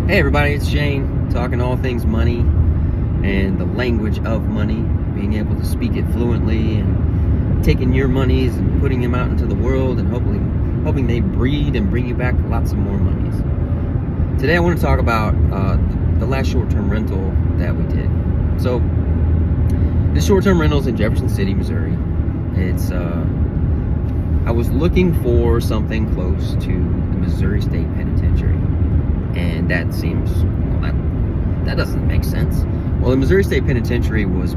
Hey everybody, it's Shane, talking all things money and the language of money, being able to speak it fluently and taking your monies and putting them out into the world and hoping they breed and bring you back lots of more monies. Today I want to talk about the last short-term rental that we did. So this short-term rental is in Jefferson City, Missouri. It's I was looking for something close to the Missouri State Penitentiary. And that seems, well, that doesn't make sense. Well, the Missouri State Penitentiary was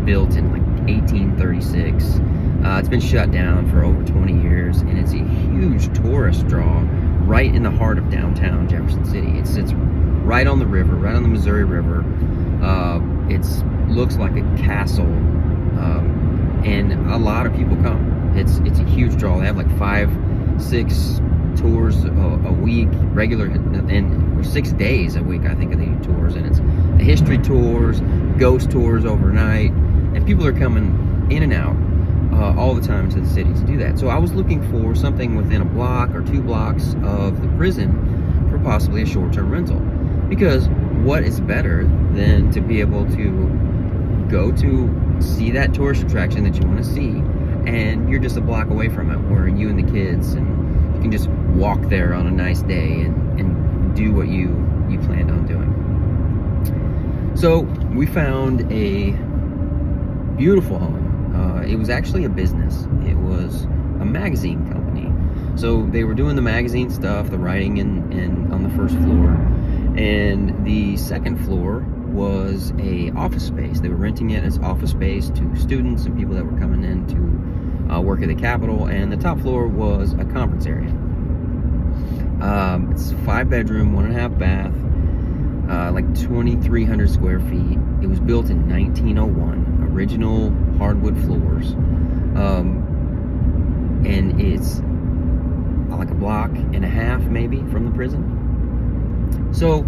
built in like 1836. It's been shut down for over 20 years, and it's a huge tourist draw right in the heart of downtown Jefferson City. It sits right on the river, right on the Missouri River. It looks like a castle, and a lot of people come. It's a huge draw. They have like 5-6 tours a week, regular, or 6 days a week, I think, of the tours, and it's the history tours, ghost tours overnight, and people are coming in and out all the time to the city to do that. So I was looking for something within a block or 2 blocks of the prison for possibly a short-term rental, because what is better than to be able to go to see that tourist attraction that you want to see, and you're just a block away from it, where you and the kids and you can just walk there on a nice day and do what you planned on doing. So we found a beautiful home. It was actually a business. It was a magazine company. So they were doing the magazine stuff, the writing on the first floor, and the second floor was a office space. They were renting it as office space to students and people that were coming in to work at the Capitol, and the top floor was a conference area. It's 5-bedroom, 1.5 bath, like 2,300 square feet. It was built in 1901, original hardwood floors, and it's like a block and a half maybe from the prison. So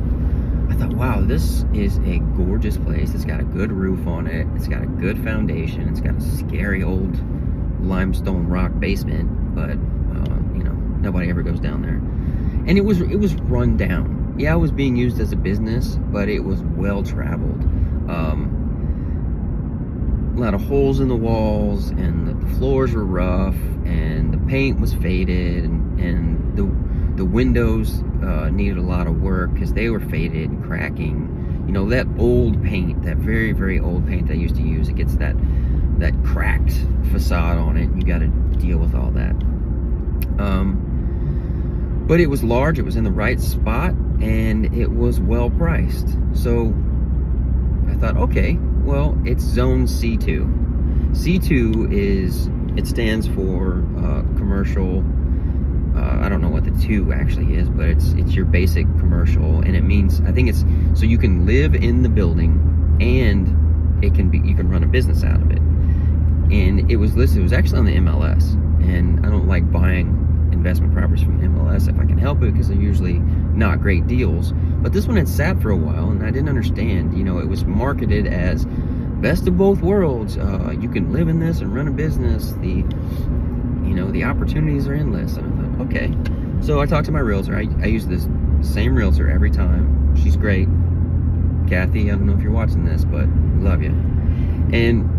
I thought, wow, this is a gorgeous place. It's got a good roof on it. It's got a good foundation. It's got a scary old limestone rock basement, but nobody ever goes down there. And it was run down. Yeah, it was being used as a business, but it was well traveled. A lot of holes in the walls, and the floors were rough, and the paint was faded, and the windows needed a lot of work because they were faded and cracking. That old paint, that very, very old paint they used to use, it gets that cracked facade on it. You got to deal with all that. But it was large, it was in the right spot, and it was well priced. So I thought, okay, well, it's zone C2. C2 it stands for commercial. I don't know what the 2 actually is, but it's your basic commercial, and it means, I think it's so you can live in the building, and you can run a business out of it. And it was listed, it was actually on the MLS, and I don't like buying investment properties from MLS if I can help it, because they're usually not great deals. But this one had sat for a while, and I didn't understand. It was marketed as best of both worlds. You can live in this and run a business. The opportunities are endless. And I thought, okay. So I talked to my realtor. I use this same realtor every time. She's great. Kathy, I don't know if you're watching this, but love you. And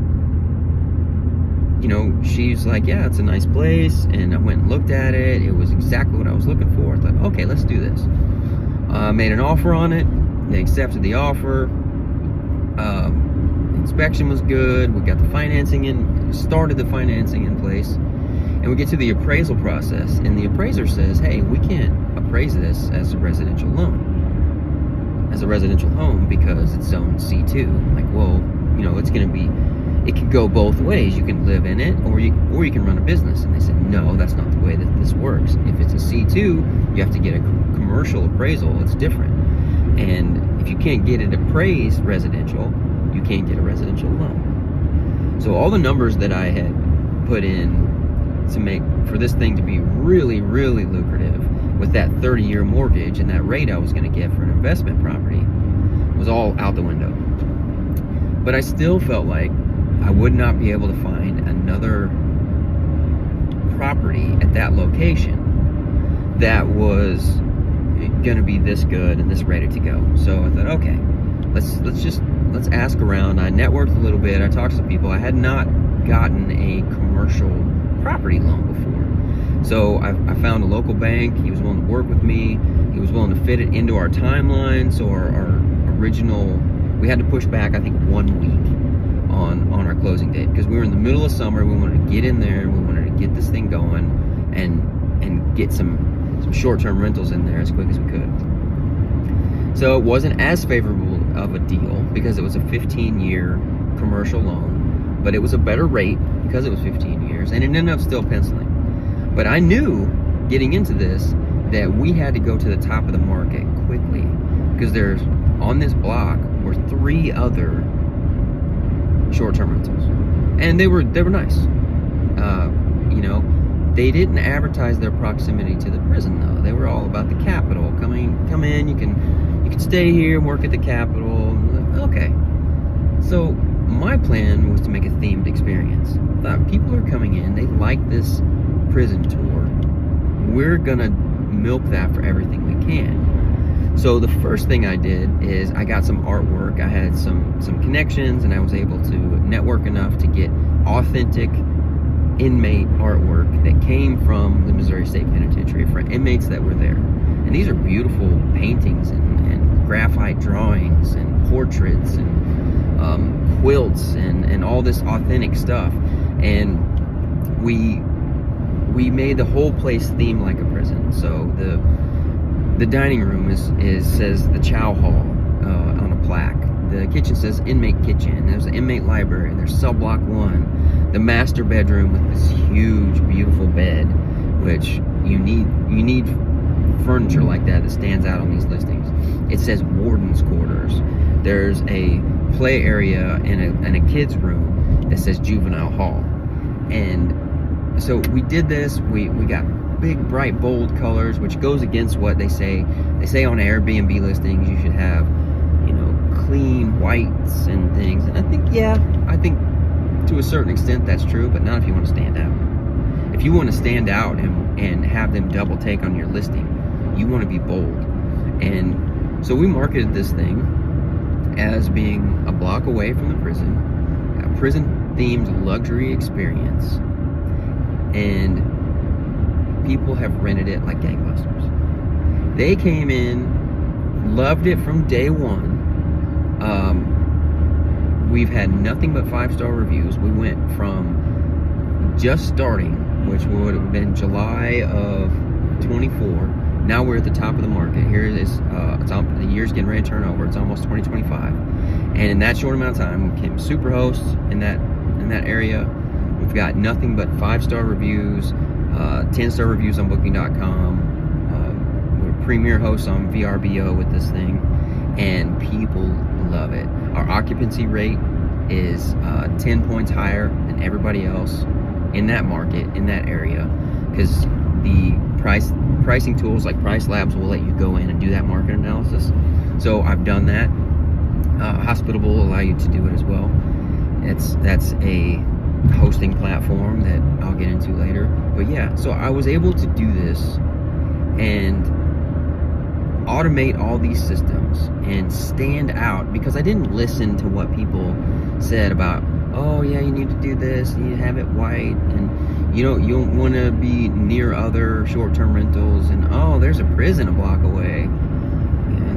she's like, yeah, it's a nice place. And I went and looked at it. It was exactly what I was looking for. I thought, okay, let's do this. Made an offer on it. They accepted the offer. Inspection was good. We got the financing started the financing in place. And we get to the appraisal process. And the appraiser says, hey, we can't appraise this as a residential loan, as a residential home, because it's zone C2. I'm like, well, it's going to be, it can go both ways. You can live in it, or you can run a business. And they said, no, that's not the way that this works. If it's a C2, you have to get a commercial appraisal. It's different. And if you can't get it appraised residential, you can't get a residential loan. So all the numbers that I had put in to make for this thing to be really, really lucrative, with that 30-year mortgage and that rate I was going to get for an investment property, was all out the window. But I still felt like I would not be able to find another property at that location that was gonna be this good and this ready to go. So I thought, okay, let's ask around. I networked a little bit. I talked to some people. I had not gotten a commercial property loan before, so I found a local bank. He was willing to work with me. He was willing to fit it into our timeline. So our original, we had to push back, I think, 1 week on our closing date, because we were in the middle of summer. We wanted to get in there. We wanted to get this thing going and get some short-term rentals in there as quick as we could. So it wasn't as favorable of a deal because it was a 15-year commercial loan, but it was a better rate because it was 15 years, and it ended up still penciling. But I knew getting into this that we had to go to the top of the market quickly, because there's, on this block were 3 other short-term rentals, and they were nice. They didn't advertise their proximity to the prison, though. They were all about the Capitol. Come in, you can stay here and work at the Capitol. Okay. So my plan was to make a themed experience. I thought, people are coming in, they like this prison tour. We're gonna milk that for everything we can. So the first thing I did is I got some artwork. I had some connections, and I was able to network enough to get authentic inmate artwork that came from the Missouri State Penitentiary for inmates that were there. And these are beautiful paintings and graphite drawings and portraits and quilts and all this authentic stuff. And we made the whole place themed like a prison. So the dining room says the chow hall on a plaque. The kitchen says inmate kitchen. There's an inmate library. There's cell block 1. The master bedroom with this huge, beautiful bed, which you need furniture like that stands out on these listings. It says warden's quarters. There's a play area and a kid's room that says juvenile hall. And so we did this. We got big, bright, bold colors, which goes against what they say. They say on Airbnb listings you should have, clean whites and things. And I think to a certain extent that's true, but not if you want to stand out. If you want to stand out and have them double take on your listing, you want to be bold. And so we marketed this thing as being a block away from the prison, a prison-themed luxury experience, and people have rented it like gangbusters. They came in, loved it from day one. We've had nothing but 5-star reviews. We went from just starting, which would have been July of 24. Now we're at the top of the market. Here it is. The year's getting ready to turn over. It's almost 2025, and in that short amount of time, we became super hosts in that area. We've got nothing but 5-star reviews, 10-star reviews on Booking.com. We're premier hosts on VRBO with this thing, and people love it. Our occupancy rate is 10 points higher than everybody else in that market, in that area, because the pricing tools like Price Labs will let you go in and do that market analysis. So I've done that. Hospitable will allow you to do it as well. That's a hosting platform that I'll get into later. But yeah, so I was able to do this and automate all these systems and stand out, because I didn't listen to what people said about, oh yeah, you need to do this, you need to have it white, and you don't want to be near other short-term rentals, and oh, there's a prison a block away.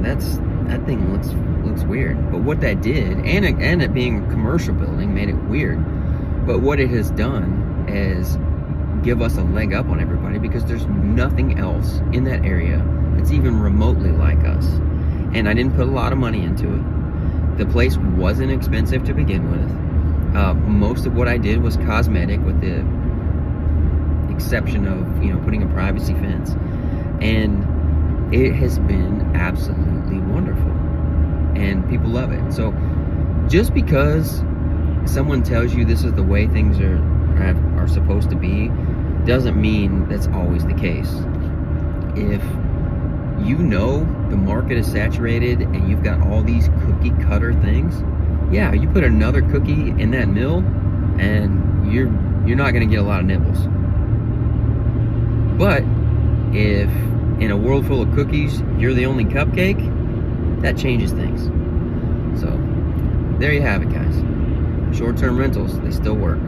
That thing looks weird. But what that did, and it being a commercial building, made it weird. But what it has done is give us a leg up on everybody, because there's nothing else in that area that's even remotely like us. And I didn't put a lot of money into it. The place wasn't expensive to begin with. Most of what I did was cosmetic, with the exception of putting a privacy fence, and it has been absolutely wonderful, and people love it. So just because someone tells you this is the way things are supposed to be doesn't mean that's always the case. If the market is saturated and you've got all these cookie cutter things, yeah, you put another cookie in that mill and you're not going to get a lot of nibbles. But if in a world full of cookies, you're the only cupcake, that changes things. So, there you have it, guys. Short-term rentals, they still work.